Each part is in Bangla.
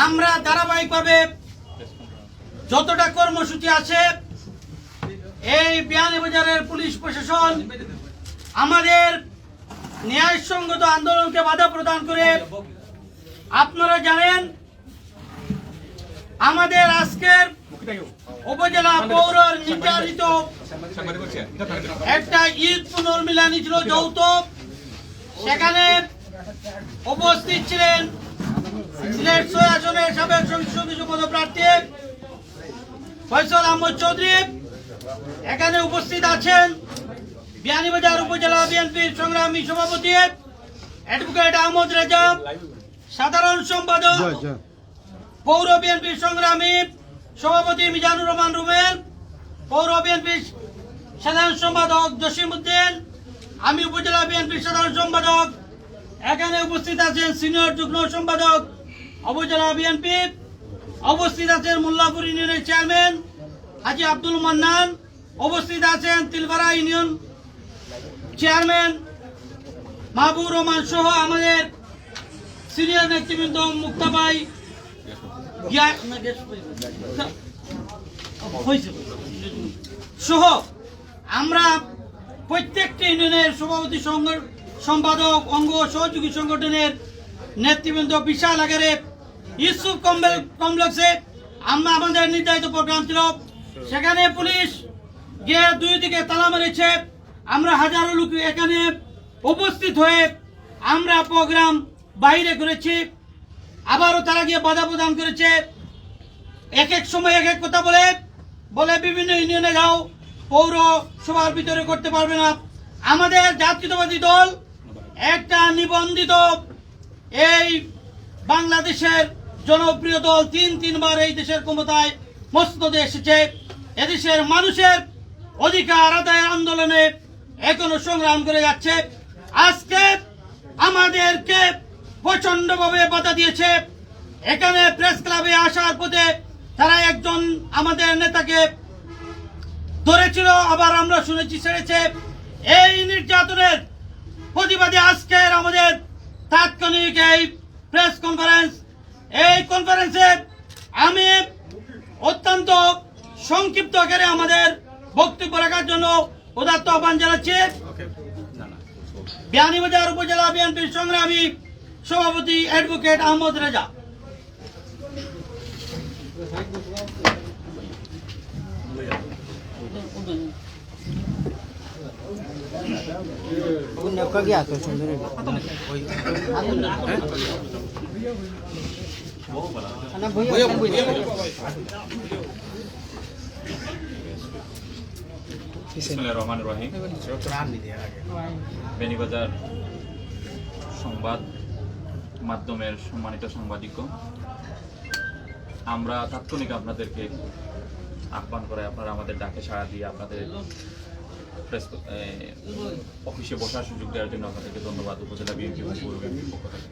আমরা ধারাবাহিকভাবে যতটা কর্মসূচি আছে এই বিয়ানীবাজারের পুলিশ প্রশাসন আমাদের ন্যায়সঙ্গত আন্দোলনকে বাধা প্রদান করে, আপনারা জানেন আমাদের আজকের উপজেলা পৌর নির্ধারিত একটা ঈদ পুনর্মিলনী ছিল যৌথ, সেখানে উপস্থিত ছিলেন সিলেট ৬ আসনের সাবেক সংসদ সদস্য পদপ্রার্থী ফয়সাল আহমদ চৌধুরী। এখানে উপস্থিত আছেন বিয়ানীবাজার উপজেলা বিএনপির সংগ্রামী সভাপতি অ্যাডভোকেট আহমদ রেজা, সাধারণ সম্পাদক পৌর বিএনপির সংগ্রামী সভাপতি মিজানুর রহমান রুমেল, পৌর বিএনপির সাধারণ সম্পাদক জসিম উদ্দিন, আমি উপজেলা বিএনপির সাধারণ সম্পাদক। এখানে উপস্থিত আছেন সিনিয়র যুগ্ম সম্পাদক উপজেলা বিএনপি, উপস্থিত আছেন মোল্লাপুর ইউনিয়নের চেয়ারম্যান হাজি আব্দুল মান্নান, উপস্থিত আছেন তিলপাড়া ইউনিয়ন চেয়ারম্যান মাহবুব রহমান সহ আমাদের সিনিয়র নেতৃবৃন্দ মুক্তাবাই সহ আমরা প্রত্যেকটি ইউনিয়নের সভাপতি সম্পাদক অঙ্গ সহযোগী সংগঠনের নেতৃবৃন্দ বিশাল আকারে ইউসুফ কমপ্লেক্সে আমরা আমাদের নির্ধারিত প্রোগ্রাম ছিল, সেখানে পুলিশ গিয়ে দুই দিকে তালা মেরেছে। আমরা হাজারো লোক এখানে উপস্থিত হয়ে আমরা প্রোগ্রাম বাইরে করেছি, আবারও তারা গিয়ে বাধা প্রদান করেছে। এক এক সময় এক এক কথা বলে বিভিন্ন ইউনিয়নে যাও, পৌর সভার ভিতরে করতে পারবে না। আমাদের জাতীয়তাবাদী দল একটা নিবন্ধিত এই বাংলাদেশের জনপ্রিয় দল, তিনবার এই দেশের ক্ষমতায় মসনদে এসেছে। এদেশের মানুষের অধিকার আদায়ের আন্দোলনে এখনো সংগ্রাম করে যাচ্ছে। আজকে আমাদেরকে প্রচন্ডভাবে বাধা দিয়েছে। এখানে প্রেস ক্লাবে আসার পথে তারা একজন আমাদের নেতাকে ধরেছিল, আবার আমরা শুনেছি ছেড়েছে। এই নির্যাতনের প্রতিবাদে আজকের আমাদের তাৎক্ষণিক এই প্রেস কনফারেন্স, এই কনফারেন্সে আমি অত্যন্ত সংক্ষিপ্ত আকারে আমাদের বক্তব্য রাখার জন্য উদাত্ত আহ্বান জানাচ্ছি। বিয়ানীবাজার উপজেলা বিএনপির সংগ্রামী সভাপতি অ্যাডভোকেট আহমদ রেজা। বেনিবাজার সংবাদ মাধ্যমের সম্মানিত সাংবাদিক, আমরা তাৎক্ষণিক আপনাদেরকে আহ্বান করে আপনারা আমাদের ডাকে সাড়া দিয়ে আপনাদের প্রেস অফিসে বসার সুযোগ দেওয়ার জন্য আপনাদেরকে ধন্যবাদ উপজেলা বিএনপি এবং পৌর বিএনপির পক্ষ থেকে।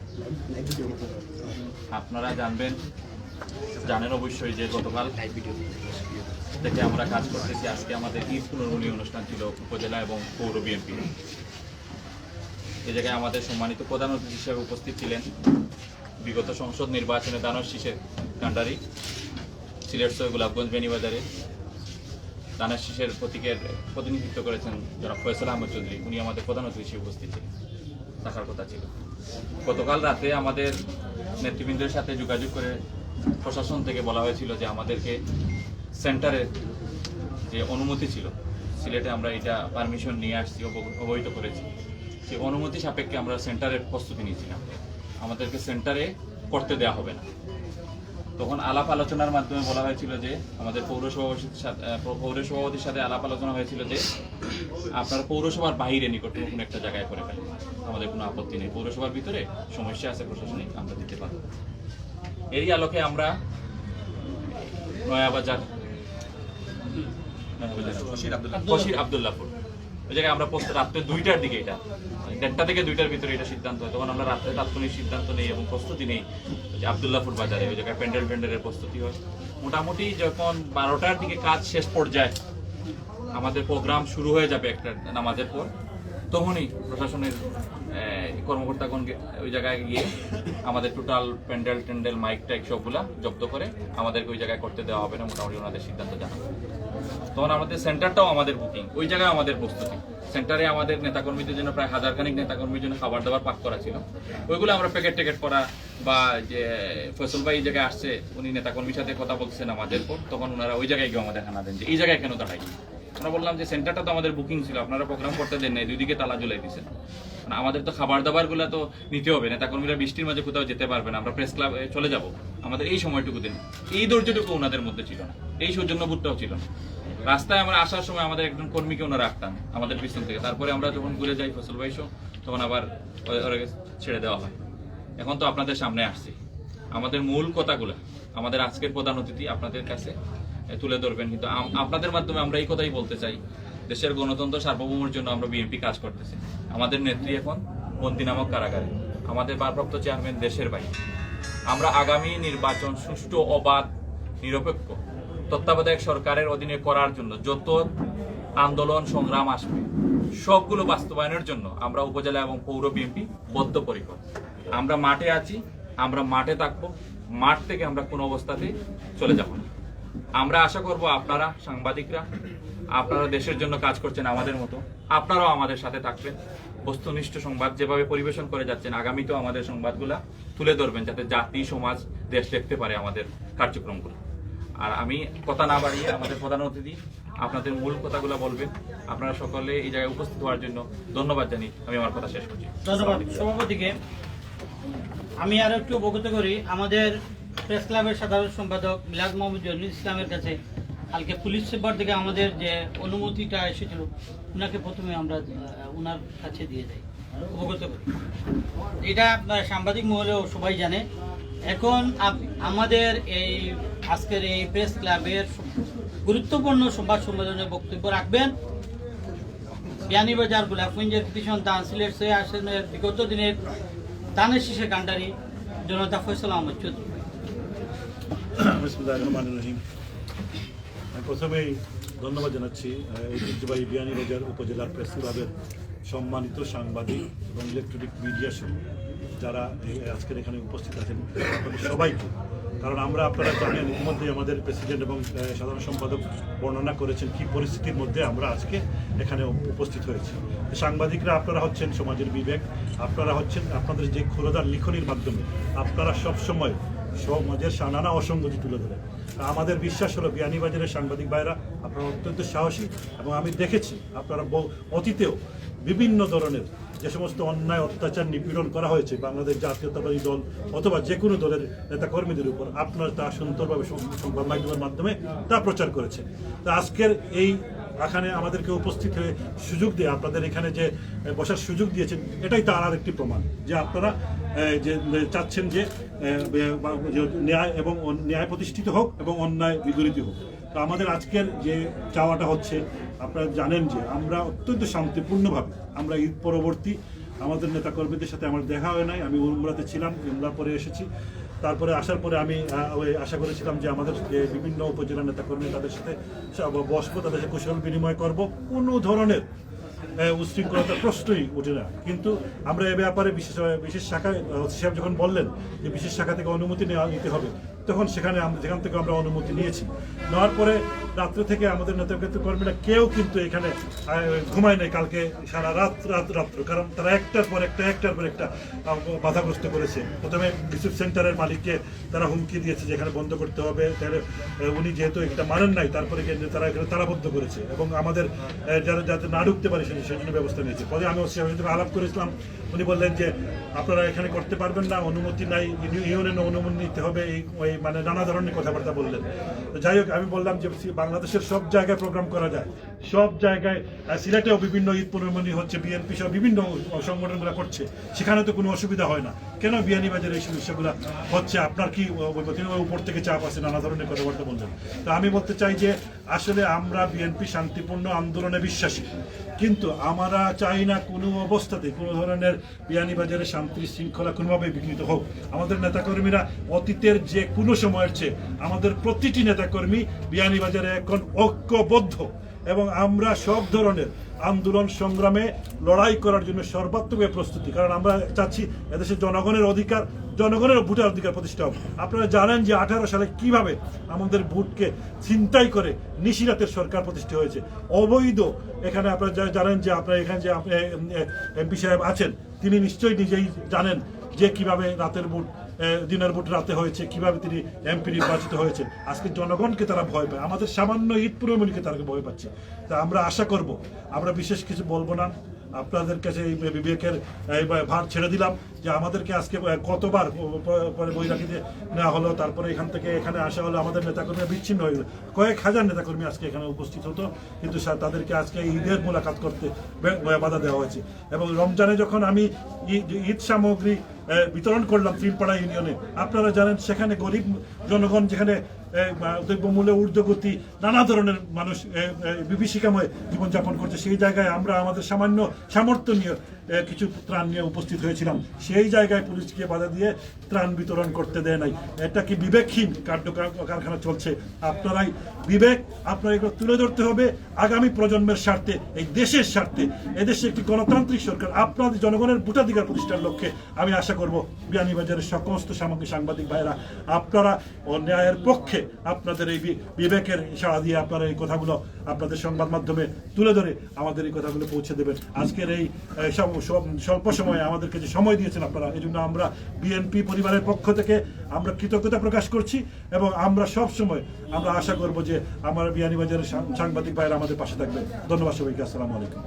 আপনারা জানেন অবশ্যই যে গতকাল থেকে আমরা কাজ করতেছি। আজকে আমাদের ঈদ পুনর্মিলনী অনুষ্ঠান ছিল উপজেলা এবং পৌর বিএনপি। এই জায়গায় আমাদের সম্মানিত প্রধান অতিথি হিসেবে উপস্থিত ছিলেন বিগত সংসদ নির্বাচনে দানব শীষের কাণ্ডারি, সিলেট ৬ গোলাপগঞ্জ বেনিবাজারে দানের শীষের প্রতীকের প্রতিনিধিত্ব করেছেন যারা ফয়সাল আহমদ চৌধুরী, উনি আমাদের প্রধান অতিথি হিসেবে উপস্থিত ছিলেন, থাকার কথা ছিল। গতকাল রাতে আমাদের নেতৃবৃন্দের সাথে যোগাযোগ করে প্রশাসন থেকে বলা হয়েছিল যে আমাদেরকে সেন্টারের যে অনুমতি ছিল, সিলেটে আমরা এটা পারমিশন নিয়ে আসছি, অবহিত করেছি, সেই অনুমতি সাপেক্ষে আমরা সেন্টারের প্রস্তুতি নিয়েছিলাম, আমাদেরকে সেন্টারে করতে দেওয়া হবে না। তখন আলাপ আলোচনার মাধ্যমে বলা হয়েছিল যে আমাদের পৌরসভাপতির সাথে আলাপ আলোচনা হয়েছিল যে আপনারা পৌরসভার বাইরে নিকট কোনো একটা জায়গায় করে ফেলেন, আমাদের কোনো আপত্তি নেই, পৌরসভার ভিতরে সমস্যা আছে প্রশাসনিক, আমরা দিতে পারব। এরই আলোকে আমরা নয়াবাজার বশির আব্দুল্লাহপুর ওই জায়গায় আমরা রাত্রে 2টার দিকে, এটা 1টা থেকে 2টার ভিতরে এটা সিদ্ধান্ত হয়, তখন আমরা রাত্রে তাৎক্ষণিক সিদ্ধান্ত নেই এবং প্রস্তুতি নেই যে আব্দুল্লাহপুর বাজারে ওই জায়গায় প্যান্ডেলের প্রস্তুতি হয়। মোটামুটি যখন 12টার দিকে কাজ শেষ পর্যায়ে আমাদের প্রোগ্রাম শুরু হয়ে যাবে একটা নামাজের পর, তখনই প্রশাসনের কর্মকর্তাগণ ওই জায়গায় গিয়ে আমাদের টোটাল প্যান্ডেল টেন্ডেল মাইক টাইক সবগুলা জব্দ করে আমাদেরকে ওই জায়গায় করতে দেওয়া হবে না, মোটামুটি ওনাদের সিদ্ধান্ত জানানো। তখন আমাদের সেন্টারটাও আমাদের বুকিং, ওই জায়গায় আমাদের প্রস্তুতি। সেন্টারে আমাদের নেতাকর্মীদের জন্য প্রায় 1000 খানিক নেতাকর্মীর জন্য খাবার দাবার পাক করা ছিল। ওইগুলো আমরা প্যাকেট টেকেট করা বা যে ফসল ভাই এই জায়গায় আসছে, উনি নেতাকর্মীর সাথে কথা বলছেন আমাদের পর, তখন ওনারা ওই জায়গায় গিয়ে আমাদের খানা দেন যে এই জায়গায় কেন দাঁড়াই। আমরা বললাম যে সেন্টারটা তো আমাদের বুকিং ছিল, আপনারা প্রোগ্রাম করতে দেন নাই, দুদিকে তালা ঝুলাই দিয়েছেন। মানে আমাদের তো খাবার দাবার গুলো তো নিতে হবে, নেতাকর্মীরা বৃষ্টির মাঝে কোথাও যেতে পারবে না, আমরা প্রেস ক্লাবে চলে যাব, আমাদের এই সময়টুকু দিন। এই ধৈর্যটুকু ওনাদের মধ্যে ছিল না, এই সৌজন্যবোধটাও ছিল না। রাস্তায় আমরা আসার সময় আমাদের একজন কর্মীকে ওনারা রাখতাম আমাদের পিছন থেকে, তারপরে আমরা যখন ঘুরে যাই ফসল ভাই শো, তখন আবার ছেড়ে দেওয়া হয়। এখন তো আপনাদের সামনে আসছি, আমাদের মূল কথাগুলো আমাদের আজকের প্রধান অতিথি আপনাদের কাছে তুলে ধরবেন, কিন্তু আপনাদের মাধ্যমে আমরা এই কথাই বলতে চাই, দেশের গণতন্ত্র সার্বভৌমের জন্য আমরা বিএনপি কাজ করতেছি। আমাদের নেত্রী এখন বন্দী নামক কারাগারে, আমাদের ভারপ্রাপ্ত চেয়ারম্যান দেশের বাইরে। আমরা আগামী নির্বাচন সুষ্ঠু, অবাধ, নিরপেক্ষ তত্ত্বাবধায়ক সরকারের অধীনে করার জন্য যত আন্দোলন সংগ্রাম আসবে সবগুলো বাস্তবায়নের জন্য আমরা উপজেলা এবং পৌর বিএনপি বদ্ধপরিকর। আমরা মাঠে আছি, আমরা মাঠে থাকবো, মাঠ থেকে আমরা কোনো অবস্থাতে চলে যাব না। আমরা আশা করব আপনারা সাংবাদিকরা, আপনারা দেশের জন্য কাজ করছেন আমাদের মতো, আপনারাও আমাদের সাথে থাকবেন। বস্তুনিষ্ঠ সংবাদ যেভাবে পরিবেশন করে যাচ্ছেন, আগামীতেও আমাদের সংবাদগুলা তুলে ধরবেন, যাতে জাতি সমাজ দেশ দেখতে পারে আমাদের কার্যক্রমগুলো। আর আমি কথা না বাড়িয়ে আমাদের প্রধান অতিথি আপনাদের মূল কথাগুলো বলবেন। আপনারা সকলে এই জায়গায় উপস্থিত হওয়ার জন্য ধন্যবাদ জানিয়ে আমি আমার কথা শেষ করছি। ধন্যবাদ সভাপতিকে। আমি আরো একটু অবগত করি, আমাদের প্রেস ক্লাবের সাধারণ সম্পাদক মিলাদ মোহাম্মদ জহিরুল ইসলামের কাছে কালকে পুলিশ সুপার থেকে আমাদের যে অনুমতিটা এসেছিল, ওনাকে প্রথমে আমরা ওনার কাছে দিয়ে যাই, অবগত করি। এটা সাংবাদিক মহলেও সবাই জানে। এখন আমাদের এই আজকের এই প্রেস ক্লাবের গুরুত্বপূর্ণ সংবাদ সম্মেলনে বক্তব্য রাখবেন বিয়ানীবাজার গোলাপগঞ্জের কৃতি সন্তান সিলেট সে আসনের বিগত দিনের দানের শীষে কান্ডারি জনতা ফয়সাল আহমদ চৌধুরী। প্রথমেই ধন্যবাদ জানাচ্ছি ঐতিহ্যবাহী বিয়ানীবাজার উপজেলার প্রেস ক্লাবের সম্মানিত সাংবাদিক এবং ইলেকট্রনিক মিডিয়া সহ যারা আজকের এখানে উপস্থিত আছেন সবাইকে। কারণ আমরা, আপনারা জানেন, ইতিমধ্যে আমাদের প্রেসিডেন্ট এবং সাধারণ সম্পাদক বর্ণনা করেছেন কী পরিস্থিতির মধ্যে আমরা আজকে এখানে উপস্থিত হয়েছি। সাংবাদিকরা আপনারা হচ্ছেন সমাজের বিবেক, আপনারা হচ্ছেন আপনাদের যে ক্ষুরদার লিখনির মাধ্যমে আপনারা সবসময় সমাজের নানা অসঙ্গতি তুলে ধরেন। আমাদের বিশ্বাস হলো বিয়ানীবাজারের সাংবাদিক ভাইরা আপনারা অত্যন্ত সাহসী, এবং আমি দেখেছি আপনারা অতীতেও বিভিন্ন ধরনের যে সমস্ত অন্যায় অত্যাচার নিপীড়ন করা হয়েছে বাংলাদেশ জাতীয়তাবাদী দল অথবা যে কোনো দলের নেতাকর্মীদের উপর, আপনারা তা সুন্দরভাবে সংবাদ মাধ্যমের মাধ্যমে তা প্রচার করেছে। তো আজকের এই এখানে আমাদেরকে উপস্থিত হয়ে সুযোগ দিয়ে আপনাদের এখানে যে বসার সুযোগ দিয়েছেন, এটাই তার আর একটি প্রমাণ যে আপনারা যে চাচ্ছেন যে ন্যায় এবং ন্যায় প্রতিষ্ঠিত হোক এবং অন্যায় বিদরিত হোক। তো আমাদের আজকের যে চাওয়াটা হচ্ছে, আপনারা জানেন যে আমরা অত্যন্ত শান্তিপূর্ণভাবে আমরা ঈদ পরবর্তী আমাদের নেতাকর্মীদের সাথে আমার দেখা হয় নাই। আমি উমরাতে ছিলাম, উমরা পরে এসেছি। তারপরে আসার পরে আমি আশা করেছিলাম যে আমাদের যে বিভিন্ন উপজেলা নেতাকর্মী তাদের সাথে বসবো, তাদের সাথে কুশল বিনিময় করব, কোনো ধরনের উশৃঙ্খলতার প্রশ্নই ওঠে না। কিন্তু আমরা এ ব্যাপারে বিশেষ শাখায় সাহেব যখন বললেন যে বিশেষ শাখা থেকে অনুমতি নিতে হবে, তখন যেখান থেকে আমরা অনুমতি নিয়েছি। নেওয়ার পরে রাত্রে থেকে আমাদের নেতাকর্মীরা কেউ কিন্তু এখানে ঘুমায় নাই কালকে সারা রাত্র, কারণ তারা একটার পর একটা বাধাগ্রস্ত করেছে। প্রথমে রিসিভ সেন্টারের মালিককে তারা হুমকি দিয়েছে যে এখানে বন্ধ করতে হবে, তাহলে উনি যেহেতু এটা মানেন নাই, তারপরে তারা এখানে তালাবদ্ধ করেছে এবং আমাদের যাতে না ঢুকতে পারে সেই জন্য ব্যবস্থা নিয়েছে। পরে আমি আলাপ করেছিলাম, উনি বললেন যে আপনারা এখানে করতে পারবেন না, অনুমতি নাই, ইউনিয়নের অনুমতি নিতে হবে, এই মানে নানা ধরনের কথাবার্তা বললেন। তো যাই হোক, আমি বললাম যে বাংলাদেশের সব জায়গায় প্রোগ্রাম করা যায়, সব জায়গায়, সিলেটেও বিভিন্ন ঈদ পুনর্মনি হচ্ছে, বিএনপি সহ বিভিন্ন সংগঠনগুলো করছে, সেখানে তো কোনো অসুবিধা হয় না, কেন বিয়ানীবাজারের এই সমস্যাগুলো হচ্ছে? আপনার কি উপর থেকে চাপ আছে? নানা ধরনের কথাবার্তা বললেন। তো আমি বলতে চাই যে আসলে আমরা বিএনপি শান্তিপূর্ণ আন্দোলনে বিশ্বাসী, কিন্তু আমরা চাই না কোনো অবস্থাতে কোনো ধরনের বিয়ানীবাজারের শান্তি শৃঙ্খলা কোনোভাবে বিঘ্নিত হোক। আমাদের নেতাকর্মীরা অতীতের যে কোনো সময়ের চেয়ে আমাদের প্রতিটি নেতাকর্মী বিয়ানীবাজারে এখন ঐক্যবদ্ধ, এবং আমরা সব ধরনের আন্দোলন সংগ্রামে লড়াই করার জন্য সর্বাত্মকভাবে প্রস্তুতি, কারণ আমরা চাচ্ছি এদেশের জনগণের অধিকার, জনগণের ভোটের অধিকার প্রতিষ্ঠা হবে। আপনারা জানেন যে 18 সালে কিভাবে আমাদের ভোটকে ছিনতাই করে নিশিরাতের সরকার প্রতিষ্ঠা হয়েছে, অবৈধ। এখানে আপনারা জানেন যে আপনারা এখানে যে এমপি সাহেব আছেন, তিনি নিশ্চয়ই নিজেই জানেন যে কিভাবে রাতের ভোট দিনের ভোট রাতে হয়েছে, কিভাবে তিনি এমপি নির্বাচিত হয়েছে। আজকে জনগণকে তারা ভয় পায়, আমাদের সামান্য ঈদ পুরোমণিকে তারা ভয় পাচ্ছে। তা আমরা আশা করব, আমরা বিশেষ কিছু বলবো না, আপনাদের কাছে এই বিবেকের ভার ছেড়ে দিলাম যে আমাদেরকে আজকে কতবার পরে বৈরাগীতে নেওয়া হলো, তারপরে এখান থেকে এখানে আসা হলো, আমাদের নেতাকর্মী বিচ্ছিন্ন হয়ে গেল, কয়েক হাজার নেতাকর্মী আজকে এখানে উপস্থিত হতো, কিন্তু তাদেরকে আজকে ঈদের মোলাকাত করতে বাধা দেওয়া হয়েছে। এবং রমজানে যখন আমি ঈদ সামগ্রী বিতরণ করলাম তিনপাড়া ইউনিয়নে, আপনারা জানেন সেখানে গরিব জনগণ, যেখানে দ্রব্যমূল্যের ঊর্ধ্বগতি, নানা ধরনের মানুষ বিভীষিকাময় জীবনযাপন করছে, সেই জায়গায় আমরা আমাদের সামান্য সামর্থ্য নিয়ে কিছু ত্রাণ নিয়ে উপস্থিত হয়েছিলাম। সেই জায়গায় পুলিশকে বাধা দিয়ে ত্রাণ বিতরণ করতে দেয় নাই। এটা কি বিবেকহীন কারখানা চলছে? আপনারাই বিবেক, আপনারা এগুলো তুলে ধরতে হবে আগামী প্রজন্মের স্বার্থে, এই দেশের স্বার্থে। এদেশে একটি গণতান্ত্রিক সরকার, আপনাদের জনগণের ভোটাধিকার প্রতিষ্ঠার লক্ষ্যে আমি আশা করব বিয়ানীবাজারের সমস্ত সাংবাদিক ভাইরা, আপনারা ও ন্যায়ের পক্ষে আপনাদের এই বিবেকের ইশারা দিয়ে আপনারা এই কথাগুলো আপনাদের সংবাদ মাধ্যমে তুলে ধরে আমাদের এই কথাগুলো পৌঁছে দেবেন। আজকের এই স্বল্প সময়ে আমাদেরকে যে সময় দিয়েছেন আপনারা, এই জন্য আমরা বিএনপি পরিবারের পক্ষ থেকে আমরা কৃতজ্ঞতা প্রকাশ করছি। এবং আমরা সব সময় আমরা আশা করব যে আমার বিয়ানীবাজারের সাংবাদিক ভাইরা আমাদের পাশে থাকবে। ধন্যবাদ সবাইকে, আসসালামু আলাইকুম।